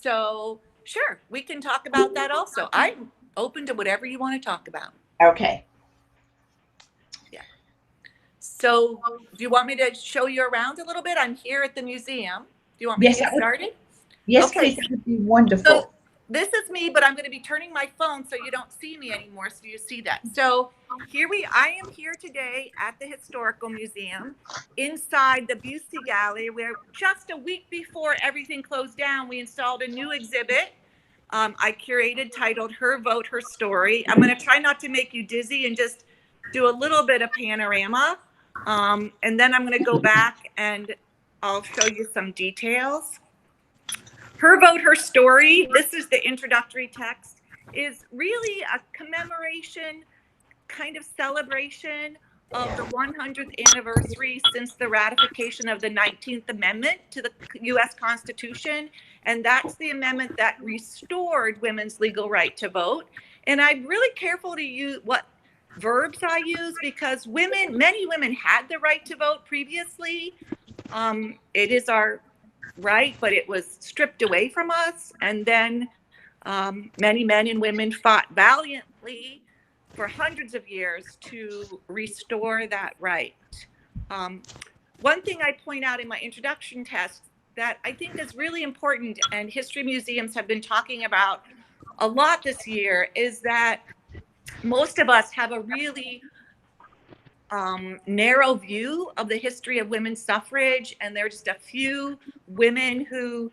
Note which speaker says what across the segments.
Speaker 1: So sure, we can talk about that also. I'm open to whatever you want to talk about.
Speaker 2: Okay.
Speaker 1: Yeah. So do you want me to show you around a little bit? I'm here at the museum. Do you want me
Speaker 2: Yes,
Speaker 1: to get started?
Speaker 2: yes,
Speaker 1: Okay.
Speaker 2: please. That would be
Speaker 1: So
Speaker 2: wonderful.
Speaker 1: this is me, but I'm going to be turning my phone so you don't see me anymore, so you see that. So I am here today at the Historical Museum inside the Busey Gallery, where just a week before everything closed down, we installed a new exhibit I curated titled Her Vote, Her Story. I'm going to try not to make you dizzy and just do a little bit of panorama. And then I'm going to go back and I'll show you some details. Her Vote, Her Story, this is the introductory text, is really a commemoration, kind of celebration of the 100th anniversary since the ratification of the 19th Amendment to the U.S. Constitution. And that's the amendment that restored women's legal right to vote. And I'm really careful to use what verbs I use because many women had the right to vote previously. It is our right, but it was stripped away from us. And then many men and women fought valiantly for hundreds of years to restore that right. One thing I point out in my introduction test that I think is really important and history museums have been talking about a lot this year is that most of us have a really narrow view of the history of women's suffrage, and there are just a few women who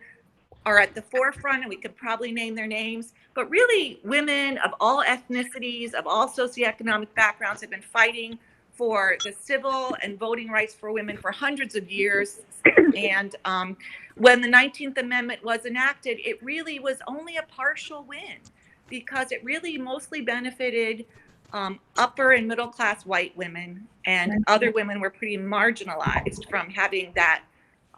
Speaker 1: are at the forefront, and we could probably name their names, but really women of all ethnicities, of all socioeconomic backgrounds have been fighting for the civil and voting rights for women for hundreds of years. And when the 19th Amendment was enacted, it really was only a partial win because it really mostly benefited upper and middle class white women, and other women were pretty marginalized from having that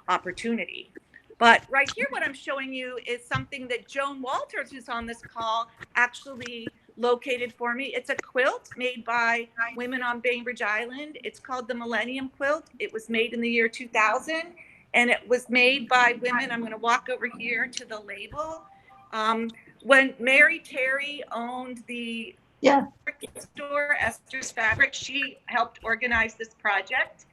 Speaker 1: opportunity. But right here, what I'm showing you is something that Joan Walters, who's on this call, actually located for me. It's a quilt made by women on Bainbridge Island. It's called the Millennium Quilt. It was made in the year 2000, and it was made by women. I'm going to walk over here to the label. When Mary Terry owned the store, Esthers Fabric, she helped organize this project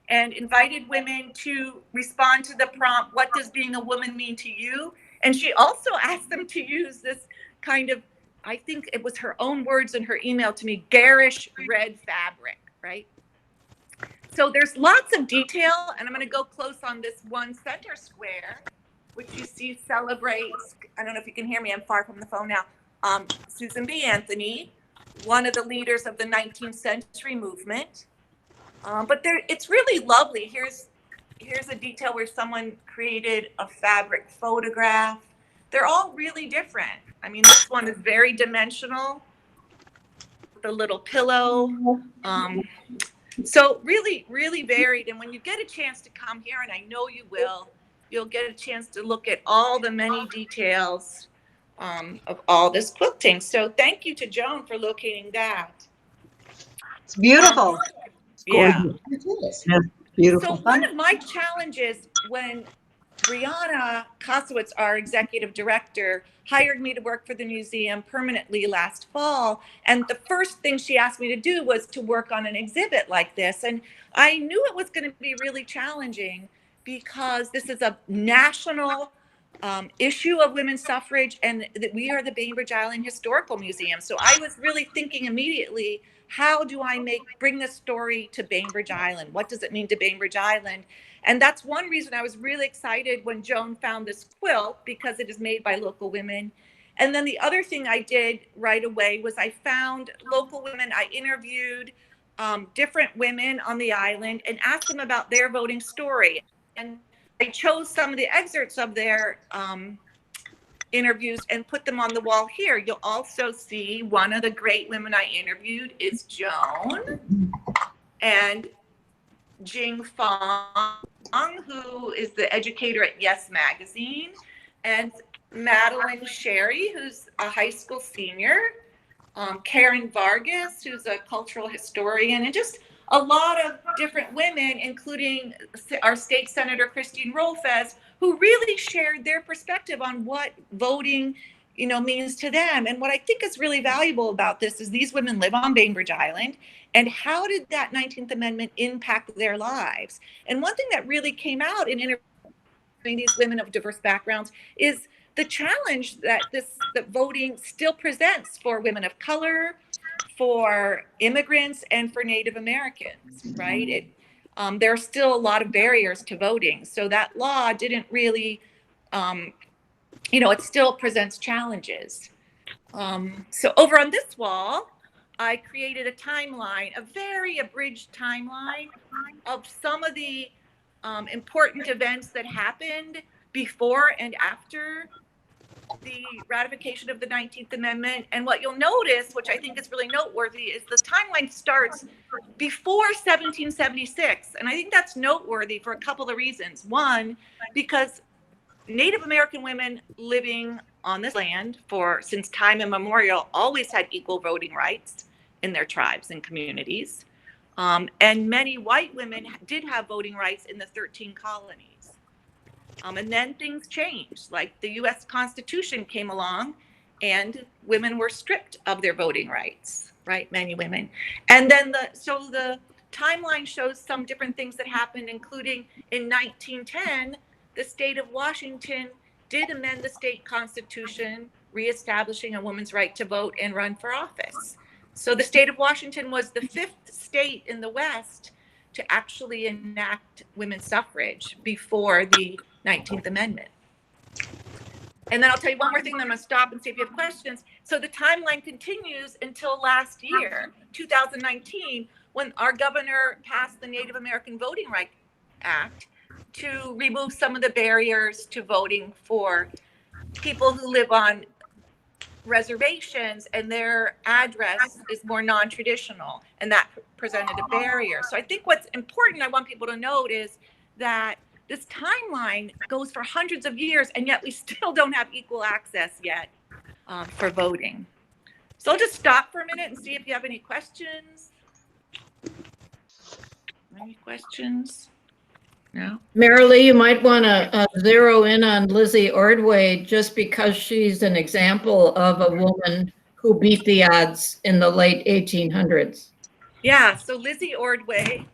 Speaker 1: and invited women to respond to the prompt, what does being a woman mean to you? And she also asked them to use this kind of, I think it was her own words in her email to me, garish red fabric, right? So there's lots of detail, and I'm going to go close on this one center square, which you see celebrates, I don't know if you can hear me, I'm far from the phone now, Susan B. Anthony, one of the leaders of the 19th century movement. But it's really lovely. Here's a detail where someone created a fabric photograph. They're all really different. I mean, this one is very dimensional, the little pillow. So really, really varied. And when you get a chance to come here, and I know you will, you'll get a chance to look at all the many details of all this quilting. So thank you to Joan for locating that.
Speaker 3: It's beautiful.
Speaker 1: Yeah.
Speaker 2: Yeah, beautiful.
Speaker 1: So one of my challenges when Brianna Kosowitz, our executive director, hired me to work for the museum permanently last fall, and the first thing she asked me to do was to work on an exhibit like this. And I knew it was going to be really challenging because this is a national issue of women's suffrage, and that we are the Bainbridge Island Historical Museum. So I was really thinking immediately, how do I bring this story to Bainbridge Island? What does it mean to Bainbridge Island? And that's one reason I was really excited when Joan found this quilt, because it is made by local women. And then the other thing I did right away was I found local women. I interviewed different women on the island and asked them about their voting story. And I chose some of the excerpts of their interviews and put them on the wall here. You'll also see one of the great women I interviewed is Joan and Jing Fong, who is the educator at Yes Magazine, and Madeline Sherry, who's a high school senior, Karen Vargas, who's a cultural historian, and just a lot of different women, including our state senator, Christine Rolfes, who really shared their perspective on what voting, means to them. And what I think is really valuable about this is these women live on Bainbridge Island. And how did that 19th Amendment impact their lives? And one thing that really came out in interviewing these women of diverse backgrounds is the challenge that voting still presents for women of color, for immigrants, and for Native Americans, right? There are still a lot of barriers to voting. So that law didn't really, it still presents challenges. So over on this wall, I created a timeline, a very abridged timeline of some of the important events that happened before and after the ratification of the 19th Amendment. And what you'll notice, which I think is really noteworthy, is the timeline starts before 1776. And I think that's noteworthy for a couple of reasons. One, because Native American women living on this land since time immemorial always had equal voting rights in their tribes and communities. And many white women did have voting rights in the 13 colonies. And then things changed, like the US Constitution came along and women were stripped of their voting rights, right? Many women. And then the timeline shows some different things that happened, including in 1910, the state of Washington did amend the state constitution, reestablishing a woman's right to vote and run for office. So the state of Washington was the 5th state in the West to actually enact women's suffrage before the 19th Amendment. And then I'll tell you one more thing, then I'm gonna stop and see if you have questions. So the timeline continues until last year, 2019, when our governor passed the Native American Voting Rights Act to remove some of the barriers to voting for people who live on reservations and their address is more non-traditional, and that presented a barrier. So I think what's important, I want people to note, is that this timeline goes for hundreds of years, and yet we still don't have equal access yet for voting. So I'll just stop for a minute and see if you have any questions. Any questions? No?
Speaker 4: Merilee, you might want to zero in on Lizzie Ordway, just because she's an example of a woman who beat the odds in the late 1800s.
Speaker 1: Yeah, so Lizzie Ordway,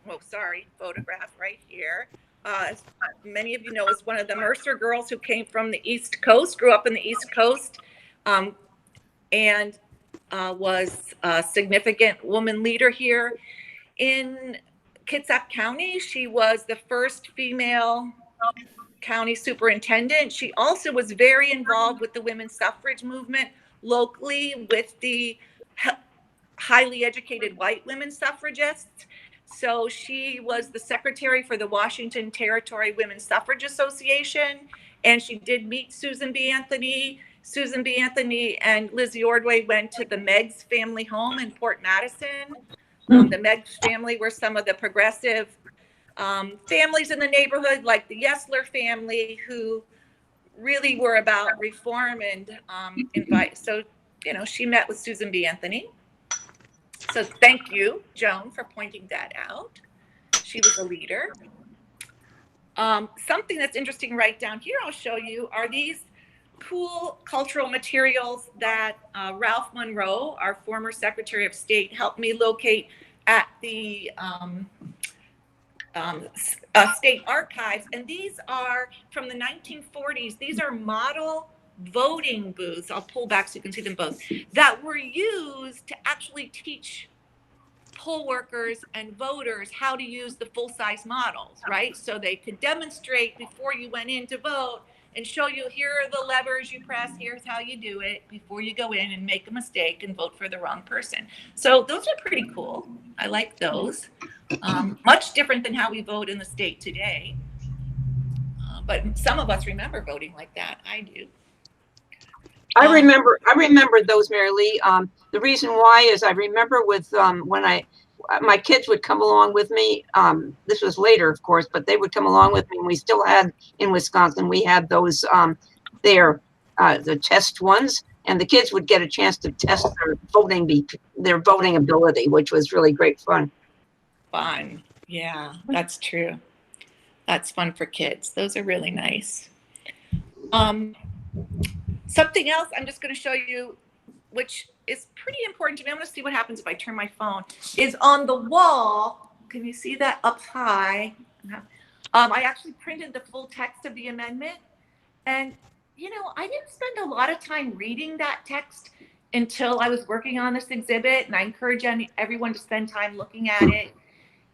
Speaker 1: photograph right here. As many of you know, is one of the Mercer girls who came from the East Coast, grew up in the East Coast, and was a significant woman leader here. In Kitsap County, she was the first female county superintendent. She also was very involved with the women's suffrage movement locally with the highly educated white women suffragists. So she was the secretary for the Washington Territory Women's Suffrage Association, and she did meet Susan B. Anthony. Susan B. Anthony and Lizzie Ordway went to the Meggs family home in Port Madison. The Meggs family were some of the progressive families in the neighborhood, like the Yesler family, who really were about reform and So, she met with Susan B. Anthony. So thank you, Joan, for pointing that out. She was a leader. Something that's interesting right down here, I'll show you, are these cool cultural materials that Ralph Monroe, our former Secretary of State, helped me locate at the state archives. And these are from the 1940s. These are model voting booths. I'll pull back so you can see them both, that were used to actually teach poll workers and voters how to use the full-size models, right? So they could demonstrate before you went in to vote and show you, here are the levers you press, here's how you do it before you go in and make a mistake and vote for the wrong person. So those are pretty cool. I like those. Much different than how we vote in the state today. But some of us remember voting like that. I do.
Speaker 3: I remember those, Merilee. The reason why is I remember with when my kids would come along with me. This was later, of course, but they would come along with me, and we still had in Wisconsin. We had those the test ones, and the kids would get a chance to test their voting ability, which was really great fun.
Speaker 1: fun. Yeah, that's true. That's fun for kids. Those are really nice. Something else I'm just going to show you, which is pretty important to me. I'm going to see what happens if I turn my phone, is on the wall. Can you see that up high? I actually printed the full text of the amendment. And, you know, I didn't spend a lot of time reading that text until I was working on this exhibit. And I encourage everyone to spend time looking at it.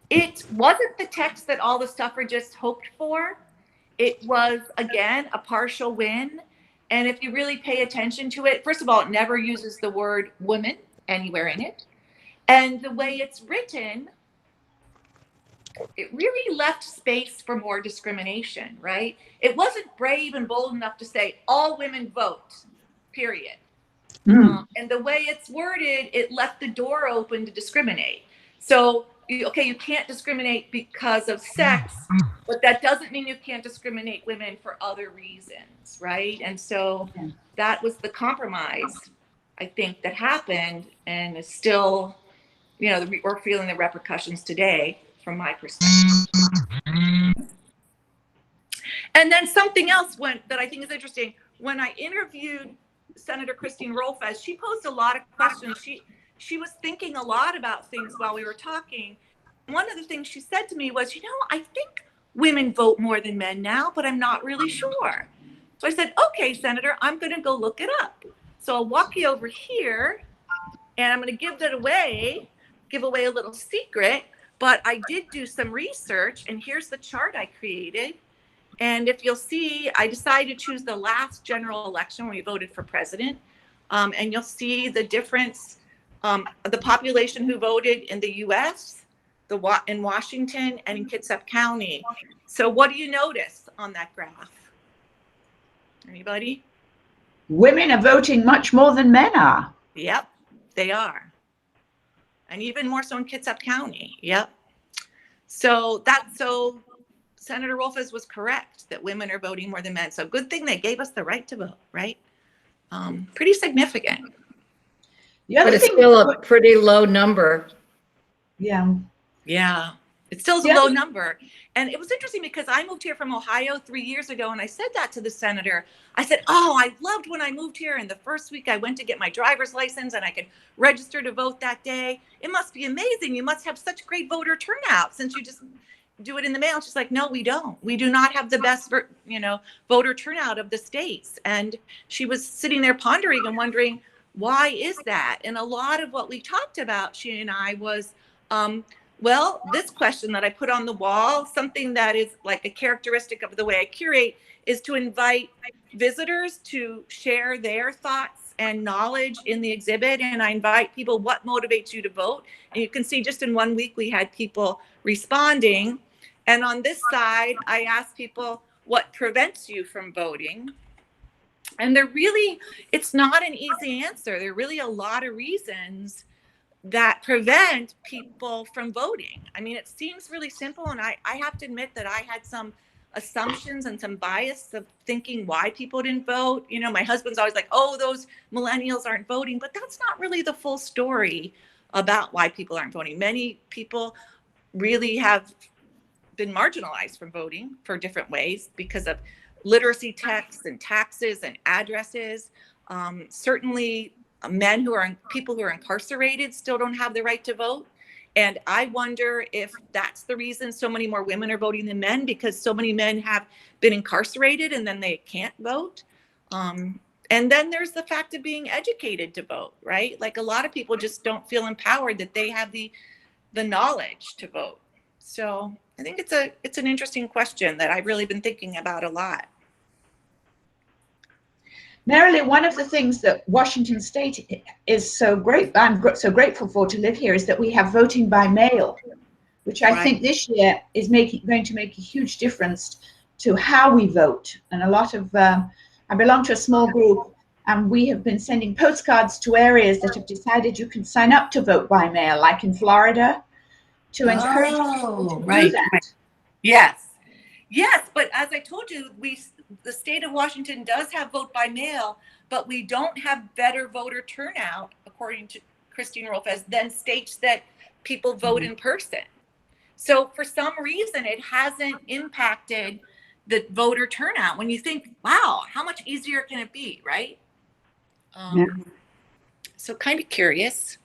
Speaker 1: It wasn't the text that all the suffragists hoped for. It was, again, a partial win. And if you really pay attention to it, first of all, it never uses the word woman anywhere in it. And the way it's written, it really left space for more discrimination, right? It wasn't brave and bold enough to say all women vote, period. And the way it's worded, it left the door open to discriminate. So, okay, you can't discriminate because of sex, but that doesn't mean you can't discriminate women for other reasons, right? And so that was the compromise, I think, that happened, and is still, you know, we're feeling the repercussions today from my perspective. And then something else that I think is interesting, when I interviewed Senator Christine Rolfes, she posed a lot of questions. She was thinking a lot about things while we were talking. One of the things she said to me was, you know, I think women vote more than men now, but I'm not really sure. So I said, okay, Senator, I'm going to go look it up. So I'll walk you over here, and I'm going to give away a little secret, but I did do some research, and here's the chart I created. And if you'll see, I decided to choose the last general election when we voted for president. And you'll see the difference, the population who voted in the US, in Washington, and in Kitsap County. So what do you notice on that graph? Anybody?
Speaker 2: Women are voting much more than men are.
Speaker 1: Yep, they are. And even more so in Kitsap County. Yep. So Senator Rolfes was correct that women are voting more than men. So good thing they gave us the right to vote, right? Pretty significant.
Speaker 4: But it's still a pretty low number.
Speaker 2: Yeah.
Speaker 1: Yeah, it still is a low number. And it was interesting because I moved here from Ohio 3 years ago, and I said that to the senator. I said, oh, I loved when I moved here, and the first week I went to get my driver's license and I could register to vote that day. It must be amazing. You must have such great voter turnout since you just do it in the mail. She's like, no, we don't. We do not have the best, voter turnout of the states. And she was sitting there pondering and wondering, why is that? And a lot of what we talked about, she and I, was, well, this question that I put on the wall, something that is like a characteristic of the way I curate, is to invite visitors to share their thoughts and knowledge in the exhibit. And I invite people, what motivates you to vote? And you can see just in 1 week, we had people responding. And on this side, I asked people, what prevents you from voting? And it's not an easy answer. There are really a lot of reasons that prevent people from voting. I mean, it seems really simple. And I have to admit that I had some assumptions and some bias of thinking why people didn't vote. You know, my husband's always like, oh, those millennials aren't voting. But that's not really the full story about why people aren't voting. Many people really have been marginalized from voting for different ways because of literacy texts and taxes and addresses. Certainly people who are incarcerated still don't have the right to vote. And I wonder if that's the reason so many more women are voting than men, because so many men have been incarcerated and then they can't vote. And then there's the fact of being educated to vote, right? Like a lot of people just don't feel empowered that they have the knowledge to vote. So I think it's an interesting question that I've really been thinking about a lot.
Speaker 2: Merilee, one of the things that Washington State is so great, I'm so grateful for to live here, is that we have voting by mail, which I think this year is going to make a huge difference to how we vote. And a lot of, I belong to a small group, and we have been sending postcards to areas that have decided you can sign up to vote by mail, like in Florida, to encourage people to do that.
Speaker 1: Right. Yes, but as I told you, the state of Washington does have vote by mail, but we don't have better voter turnout, according to Christine Rolfes, than states that people vote in person. So for some reason, it hasn't impacted the voter turnout. When you think, wow, how much easier can it be, right?
Speaker 3: Yeah.
Speaker 1: So kind of curious.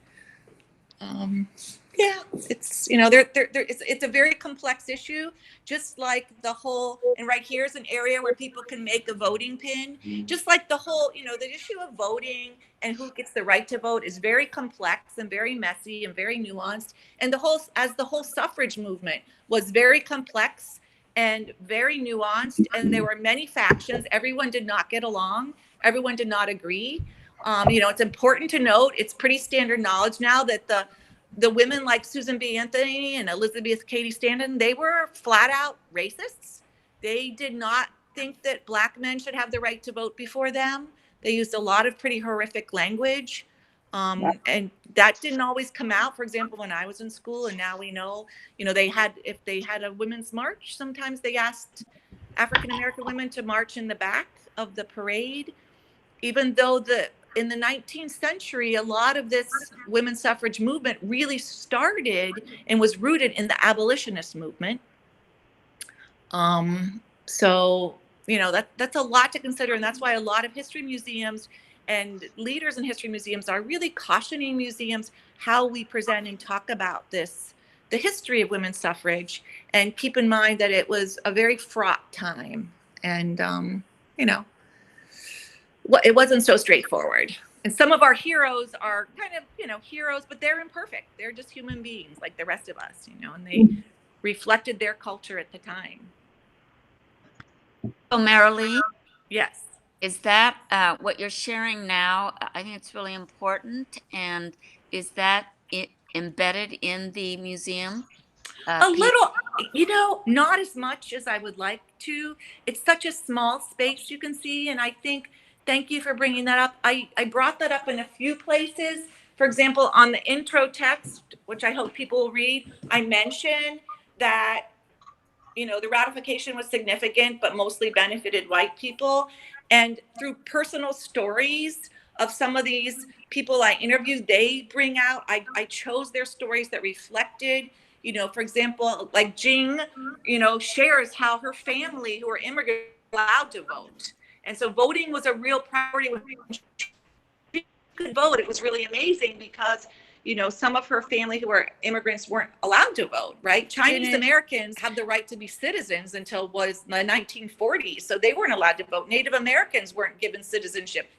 Speaker 1: Yeah, it's it's a very complex issue. Just like the whole, and right here's an area where people can make a voting pin. Just like the whole, the issue of voting and who gets the right to vote is very complex and very messy and very nuanced. And the whole suffrage movement was very complex and very nuanced, and there were many factions. Everyone did not get along. Everyone did not agree. It's important to note, it's pretty standard knowledge now that the women like Susan B. Anthony and Elizabeth Cady Stanton, they were flat out racists. They did not think that Black men should have the right to vote before them. They used a lot of pretty horrific language. And that didn't always come out. For example, when I was in school, and now we know, if they had a women's march, sometimes they asked African American women to march in the back of the parade, even though in the 19th century, a lot of this women's suffrage movement really started and was rooted in the abolitionist movement. So, that's a lot to consider. And that's why a lot of history museums and leaders in history museums are really cautioning museums how we present and talk about the history of women's suffrage, and keep in mind that it was a very fraught time. And, it wasn't so straightforward. And some of our heroes are kind of, heroes, but they're imperfect. They're just human beings like the rest of us, and they reflected their culture at the time.
Speaker 5: So Merilee,
Speaker 1: Yes.
Speaker 5: is that what you're sharing now? I think it's really important. And is that embedded in the museum?
Speaker 1: A little, not as much as I would like to. It's such a small space, you can see. And I think, thank you for bringing that up. I brought that up in a few places. For example, on the intro text, which I hope people will read, I mentioned that, the ratification was significant, but mostly benefited white people. And through personal stories of some of these people I interviewed, they bring out, I chose their stories that reflected, for example, like Jing, shares how her family, who are immigrants, were allowed to vote. And so voting was a real priority. When she could vote, it was really amazing because, some of her family who were immigrants weren't allowed to vote, right? Chinese Americans had the right to be citizens until was the 1940s. So they weren't allowed to vote. Native Americans weren't given citizenship.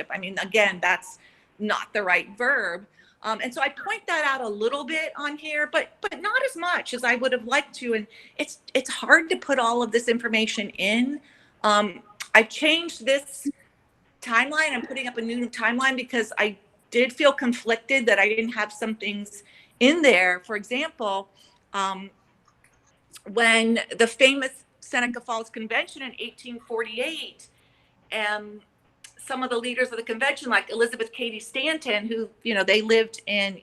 Speaker 1: I mean, again, that's not the right verb. And so I point that out a little bit on here, but not as much as I would have liked to. And it's hard to put all of this information in. I changed this timeline. I'm putting up a new timeline because I did feel conflicted that I didn't have some things in there. For example, when the famous Seneca Falls Convention in 1848, some of the leaders of the convention, like Elizabeth Cady Stanton, who, they lived in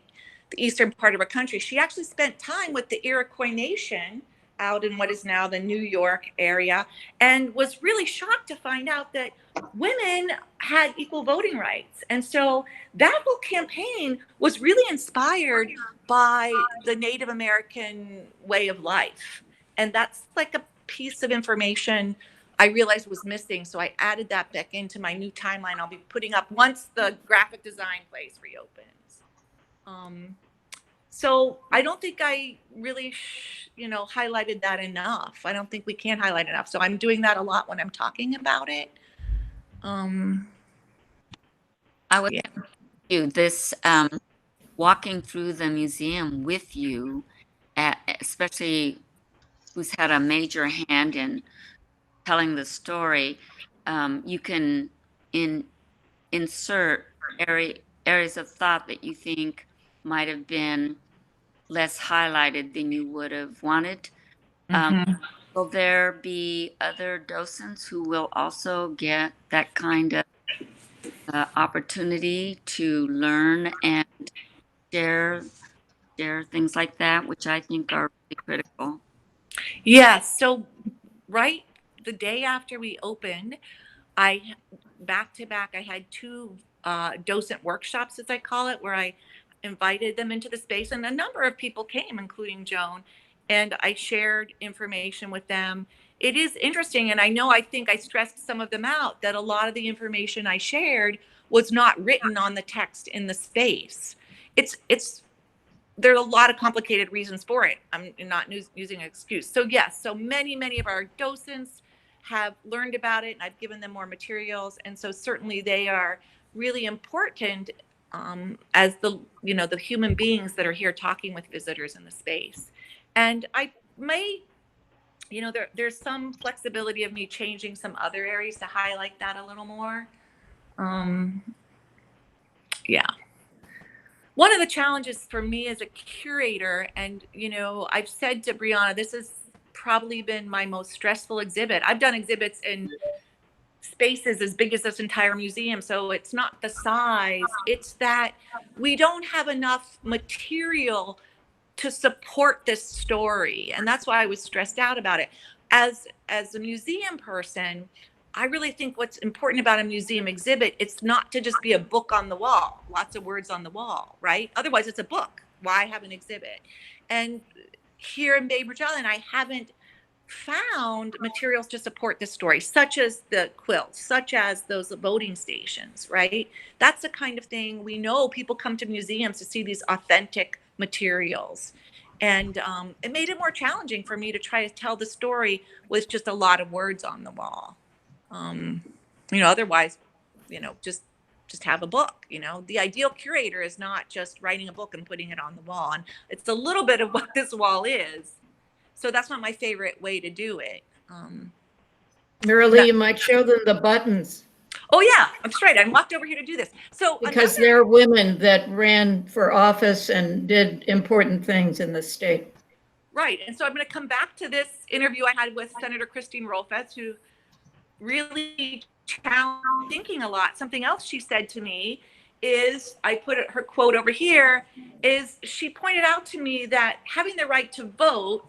Speaker 1: the eastern part of our country, she actually spent time with the Iroquois Nation out in what is now the New York area, and was really shocked to find out that women had equal voting rights. And so that whole campaign was really inspired by the Native American way of life. And that's like a piece of information I realized was missing. So I added that back into my new timeline I'll be putting up once the graphic design place reopens. So I don't think I really, highlighted that enough. I don't think we can highlight enough. So I'm doing that a lot when I'm talking about it.
Speaker 5: I would
Speaker 1: Yeah.
Speaker 5: you this walking through the museum with you, especially who's had a major hand in telling the story. You can insert areas of thought that you think might have been less highlighted than you would have wanted. Will there be other docents who will also get that kind of opportunity to learn and share things like that, which I think are really critical?
Speaker 1: Yeah. So right the day after we opened, back to back, I had two docent workshops, as I call it, where I invited them into the space, and a number of people came, including Joan, and I shared information with them. It is interesting, and I think I stressed some of them out, that a lot of the information I shared was not written on the text in the space. There are a lot of complicated reasons for it. I'm not using an excuse. So yes, so many of our docents have learned about it, and I've given them more materials, and so certainly they are really important as the human beings that are here talking with visitors in the space. And I may, there's some flexibility of me changing some other areas to highlight that a little more. Yeah. One of the challenges for me as a curator, and I've said to Brianna, this has probably been my most stressful exhibit. I've done exhibits in spaces as big as this entire museum, so it's not the size, it's that we don't have enough material to support this story, and that's why I was stressed out about it. As a museum person, I really think what's important about a museum exhibit, it's not to just be a book on the wall, lots of words on the wall, right? Otherwise it's a book. Why have an exhibit? And here in Bainbridge Island, I haven't found materials to support this story, such as the quilts, such as those voting stations, right? That's the kind of thing we know people come to museums to see, these authentic materials. And it made it more challenging for me to try to tell the story with just a lot of words on the wall. Otherwise, just have a book. The ideal curator is not just writing a book and putting it on the wall. And it's a little bit of what this wall is. So that's not my favorite way to do it.
Speaker 4: Merilee, you might show them the buttons.
Speaker 1: Oh yeah, I'm straight. I walked over here to do this. So
Speaker 4: because they're women that ran for office and did important things in the state.
Speaker 1: Right. And so I'm going to come back to this interview I had with Senator Christine Rolfes, who really challenged thinking a lot. Something else she said to me is, I put her quote over here, is she pointed out to me that having the right to vote,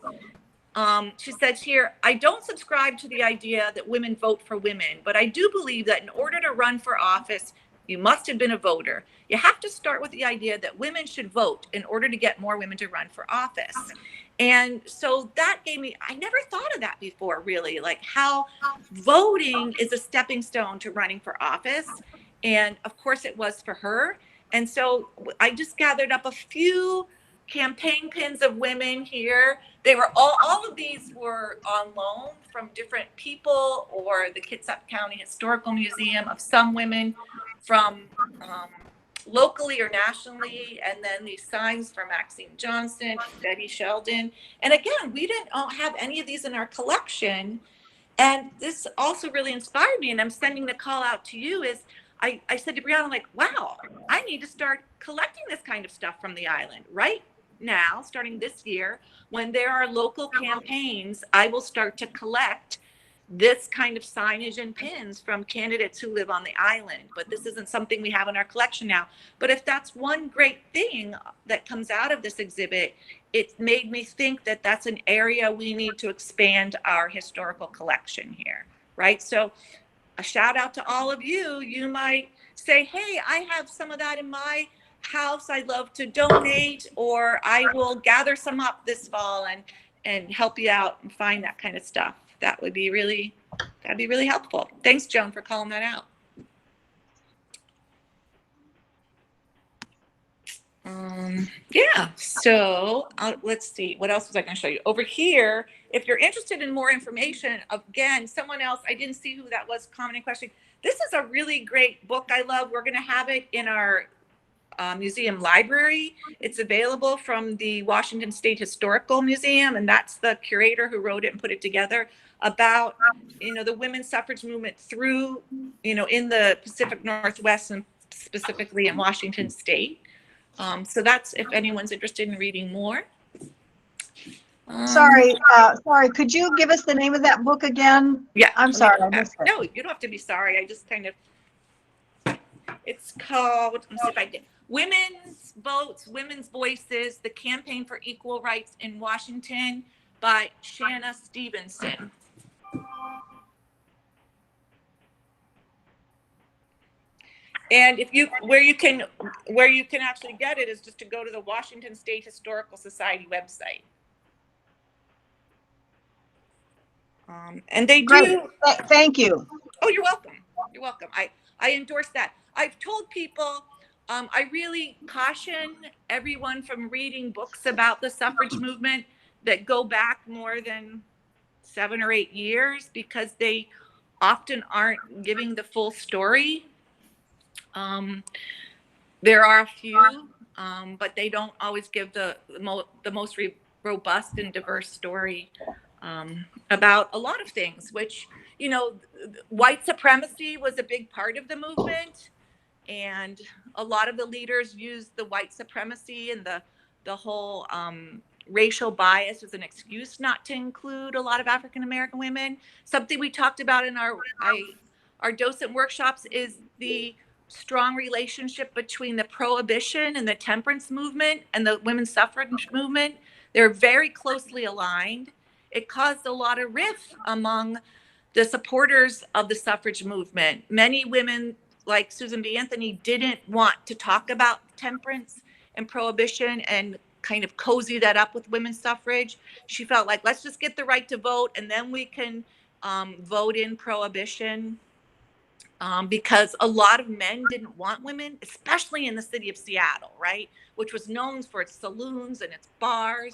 Speaker 1: she says here, I don't subscribe to the idea that women vote for women, but I do believe that in order to run for office, you must have been a voter. You have to start with the idea that women should vote in order to get more women to run for office. And so that gave me, I never thought of that before, really, like how voting is a stepping stone to running for office. And of course it was for her. And so I just gathered up a few campaign pins of women here. They were all of these were on loan from different people, or the Kitsap County Historical Museum, of some women from locally or nationally, and then these signs from Maxine Johnson, Betty Sheldon. And again, we didn't have any of these in our collection. And this also really inspired me, and I'm sending the call out to you, is I said to Brianna, like, wow, I need to start collecting this kind of stuff from the island right now, starting this year. When there are local campaigns, I will start to collect this kind of signage and pins from candidates who live on the island. But this isn't something we have in our collection now. But if that's one great thing that comes out of this exhibit, it made me think that that's an area we need to expand our historical collection here, right? So a shout out to all of you. You might say, hey, I have some of that in my house. I'd love to donate, or I will gather some up this fall and help you out and find that kind of stuff. That'd be really helpful. Thanks, Joan, for calling that out. Yeah, so let's see, what else was I going to show you? Over here, if you're interested in more information, again, someone else, I didn't see who that was commenting, question. This is a really great book I love. We're going to have it in our museum library. It's available from the Washington State Historical Museum, and that's the curator who wrote it and put it together, about the women's suffrage movement through in the Pacific Northwest, and specifically in Washington State. So that's, if anyone's interested in reading more.
Speaker 6: Sorry, could you give us the name of that book again?
Speaker 1: Yeah,
Speaker 6: I'm sorry, I missed it.
Speaker 1: No, you don't have to be sorry. I just kind of, it's called, let me see if I can, Women's Votes, Women's Voices, The Campaign for Equal Rights in Washington, by Shanna Stevenson. And if you where you can actually get it is just to go to the Washington State Historical Society website. And they
Speaker 6: Great.
Speaker 1: do.
Speaker 6: Thank you.
Speaker 1: Oh, you're welcome. You're welcome. I endorse that. I've told people I really caution everyone from reading books about the suffrage movement that go back more than 7 or 8 years because they often aren't giving the full story. There are a few, but they don't always give the most robust and diverse story about a lot of things, which, you know, white supremacy was a big part of the movement. And a lot of the leaders used the white supremacy and the whole racial bias as an excuse not to include a lot of African American women. Something we talked about in our docent workshops is the strong relationship between the prohibition and the temperance movement and the women's suffrage movement. They're very closely aligned. It caused a lot of rift among the supporters of the suffrage movement. Many women, like Susan B. Anthony, didn't want to talk about temperance and prohibition and kind of cozy that up with women's suffrage. She felt like, let's just get the right to vote and then we can vote in prohibition. Because a lot of men didn't want women, especially in the city of Seattle, right? Which was known for its saloons and its bars.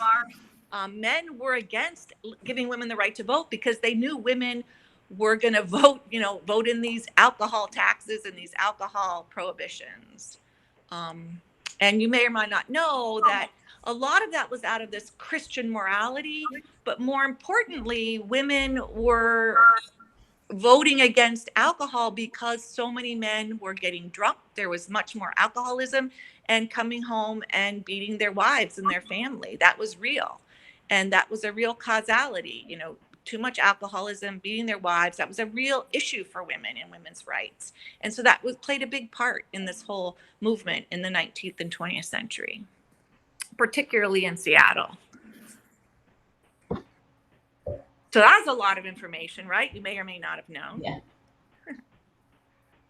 Speaker 1: Men were against giving women the right to vote because they knew women were going to vote in these alcohol taxes and these alcohol prohibitions. And you may or might not know that a lot of that was out of this Christian morality, but more importantly, women were voting against alcohol because so many men were getting drunk. There was much more alcoholism and coming home and beating their wives and their family. That was real. And that was a real causality, you know, too much alcoholism, beating their wives. That was a real issue for women and women's rights. And so that played a big part in this whole movement in the 19th and 20th century, particularly in Seattle. So that's a lot of information, right? You may or may not have known.
Speaker 2: Yeah.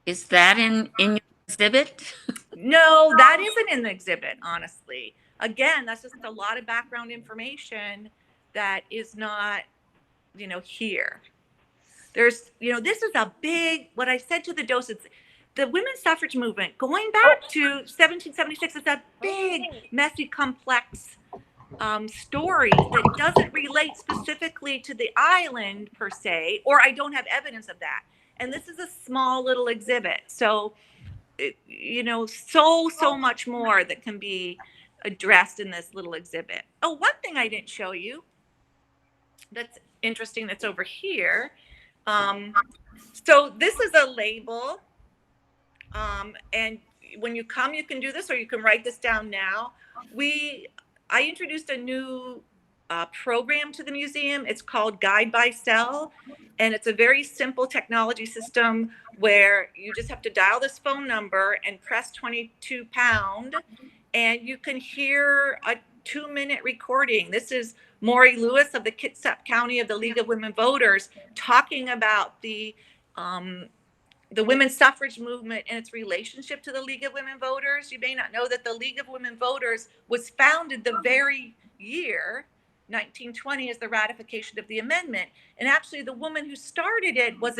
Speaker 5: Is that in your exhibit?
Speaker 1: No, that isn't in the exhibit, honestly. Again, that's just a lot of background information that is not, you know, here. There's, you know, this is a big, what I said to the docents, the women's suffrage movement going back to 1776 is a big, messy, complex story that doesn't relate specifically to the island per se, or I don't have evidence of that. And this is a small little exhibit. So, you know, so much more that can be addressed in this little exhibit. Oh, one thing I didn't show you that's interesting that's over here. So this is a label. And when you come, you can do this, or you can write this down now. I introduced a new program to the museum. It's called Guide by Cell, and it's a very simple technology system where you just have to dial this phone number and press 22 pound, and you can hear a 2-minute recording. This is Maury Lewis of the Kitsap County of the League of Women Voters talking about the women's suffrage movement and its relationship to the League of Women Voters. You may not know that the League of Women Voters was founded the very year, 1920, as the ratification of the amendment. And actually the woman who started it was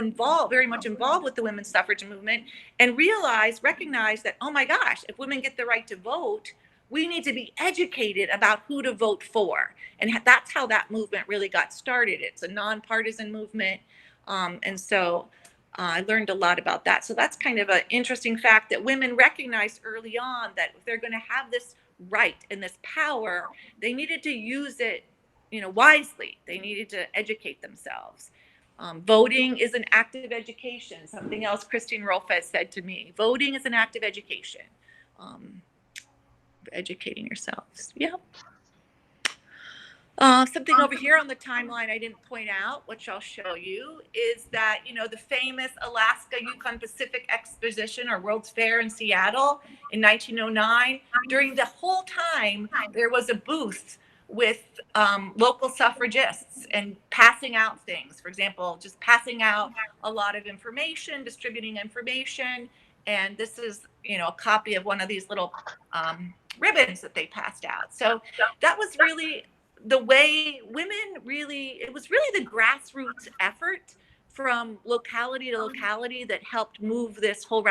Speaker 1: very much involved with the women's suffrage movement, and recognized that, oh my gosh, if women get the right to vote, we need to be educated about who to vote for. And that's how that movement really got started. It's a nonpartisan movement. And so I learned a lot about that. So that's kind of an interesting fact that women recognized early on that if they're going to have this right and this power, they needed to use it, you know, wisely. They needed to educate themselves. Voting is an act of education. Something else Christine Rolfes said to me. Voting is an act of education. Educating yourselves. Yeah. Something over here on the timeline I didn't point out, which I'll show you, is that, you know, the famous Alaska Yukon Pacific Exposition or World's Fair in Seattle in 1909. During the whole time, there was a booth with local suffragists and passing out things. For example, just passing out a lot of information, distributing information. And this is, a copy of one of these little ribbons that they passed out. So that was really the way it was really the grassroots effort from locality to locality that helped move this whole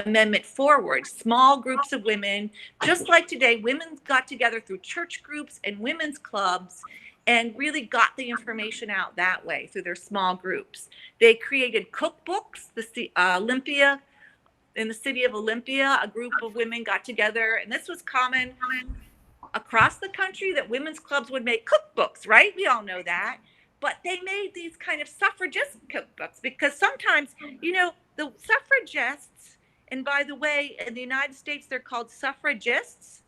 Speaker 1: amendment forward. Small groups of women, just like today, women got together through church groups and women's clubs and really got the information out that way through their small groups. They created cookbooks. Olympia, in the city of Olympia, a group of women got together, and this was common across the country, that women's clubs would make cookbooks, right? We all know that. But they made these kind of suffragist cookbooks because sometimes, the suffragists, and by the way, in the United States, they're called suffragists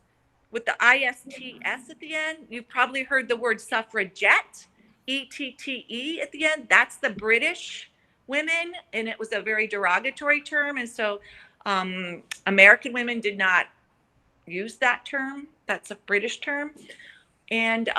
Speaker 1: with the ISTS at the end. You've probably heard the word suffragette, ETTE at the end. That's the British women, and it was a very derogatory term. And so American women did not use that term. That's a British term. And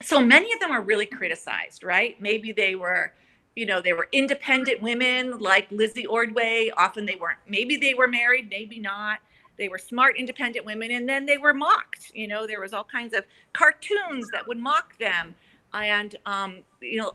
Speaker 1: so many of them are really criticized, right? Maybe they were, they were independent women like Lizzie Ordway. Often maybe they were married, maybe not. They were smart, independent women, and then they were mocked. There was all kinds of cartoons that would mock them. And,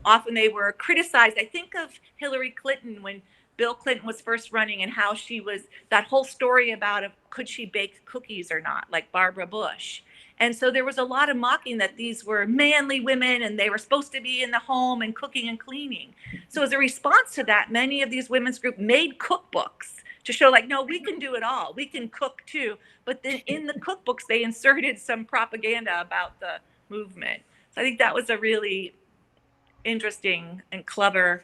Speaker 1: often they were criticized. I think of Hillary Clinton when Bill Clinton was first running, and how she was, that whole story about could she bake cookies or not, like Barbara Bush. And so there was a lot of mocking that these were manly women and they were supposed to be in the home and cooking and cleaning. So as a response to that, many of these women's groups made cookbooks to show, like, no, we can do it all. We can cook too. But then in the cookbooks, they inserted some propaganda about the movement. So I think that was a really interesting and clever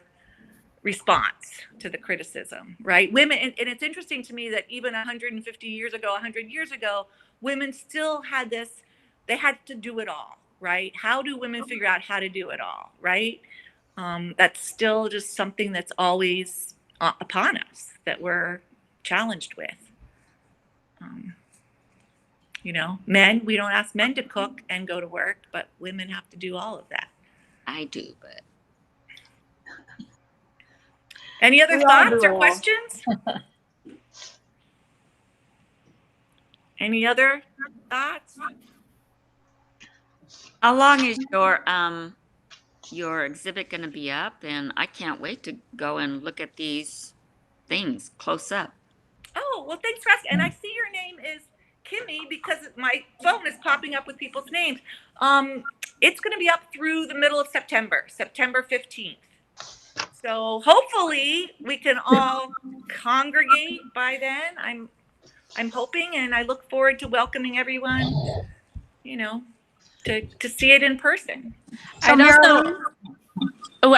Speaker 1: response to the criticism, right? Women, and it's interesting to me that even 150 years ago, 100 years ago, women still had this, they had to do it all, right? How do women figure out how to do it all, right? That's still just something that's always upon us, that we're challenged with. Men, we don't ask men to cook and go to work, but women have to do all of that.
Speaker 5: I do, but
Speaker 1: any other thoughts or questions? Any other thoughts?
Speaker 5: how long is your exhibit going to be up? And I can't wait to go and look at these things close up.
Speaker 1: Oh, well, thanks for asking. And I see your name is Kimmy because my phone is popping up with people's names. It's going to be up through the middle of September 15th. So hopefully we can all congregate by then. I'm hoping, and I look forward to welcoming everyone, to see it in person.
Speaker 6: So
Speaker 5: I'd also,
Speaker 6: Merilee,